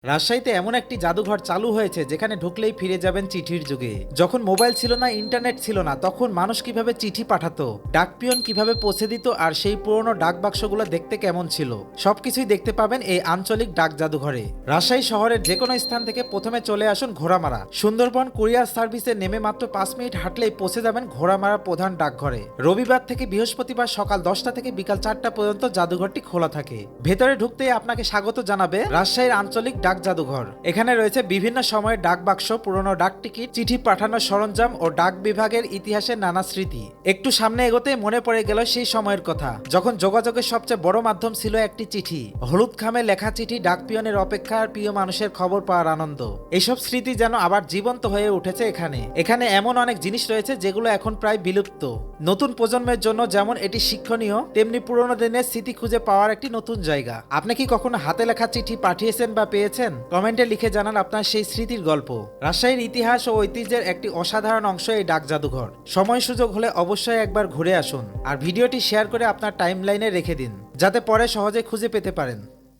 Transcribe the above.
রাজশাহীতে এমন একটি জাদুঘর চালু হয়েছে যেখানে ঢুকলেই ফিরে যাবেন চিঠির যুগে। যখন মোবাইল ছিল না, ইন্টারনেট ছিল না, তখন মানুষ কিভাবে চিঠি পাঠাতো, ডাকপিয়ন কিভাবে পৌঁছে দিত, আর সেই পুরনো ডাক বাক্সগুলো দেখতে কেমন ছিল, সবকিছুই দেখতে পাবেন এই আঞ্চলিক ডাক জাদুঘরে। রাজশাহী শহরের যে কোনো স্থান থেকে প্রথমে চলে আসুন ঘোড়ামারা। সুন্দরবন কুরিয়ার সার্ভিসে নেমে মাত্র 5 মিনিট হাঁটলেই পৌঁছে যাবেন ঘোড়ামারা প্রধান ডাকঘরে। রবিবার থেকে বৃহস্পতিবার সকাল 10টা থেকে বিকাল 4টা পর্যন্ত জাদুঘরটি খোলা থাকে। ভেতরে ঢুকতেই আপনাকে স্বাগত জানাবে রাজশাহীর আঞ্চলিক ডাক জাদুঘর। এখানে রয়েছে বিভিন্ন সময়ের ডাক বাক্স, পুরনো ডাক টিকিট, চিঠি পাঠানোর সরঞ্জাম ও ডাক বিভাগের ইতিহাসের নানা স্মৃতি। একটু সামনে এগোতেই মনে পড়ে গেল সেই সময়ের কথা, যখন যোগাযোগের সবচেয়ে বড় মাধ্যম ছিল একটি চিঠি। হলুদ খামে লেখা চিঠি, ডাক পিয়নের অপেক্ষা, আর প্রিয় মানুষের খবর পাওয়ার আনন্দ। এইসব স্মৃতি যেন আবার জীবন্ত হয়ে উঠেছে এখানে। এখানে এমন অনেক জিনিস রয়েছে যেগুলো এখন প্রায় বিলুপ্ত। নতুন প্রজন্মের জন্য যেমন এটি শিক্ষণীয়, তেমনি পুরোনো দিনের স্মৃতি খুঁজে পাওয়ার একটি নতুন জায়গা। আপনি কি কখনো হাতে লেখা চিঠি পাঠিয়েছেন বা পেয়েছেন? কমেন্টে লিখে জানান আপনার সেই স্মৃতির গল্প। রাজশাহীর ইতিহাস ও ঐতিহ্যের একটি অসাধারণ অংশ এই ডাক জাদুঘর। সময় সুযোগ হলে অবশ্যই একবার ঘুরে আসুন, আর ভিডিওটি শেয়ার করে আপনার টাইমলাইনে রেখে দিন, যাতে পরে সহজে খুঁজে পেতে পারেন।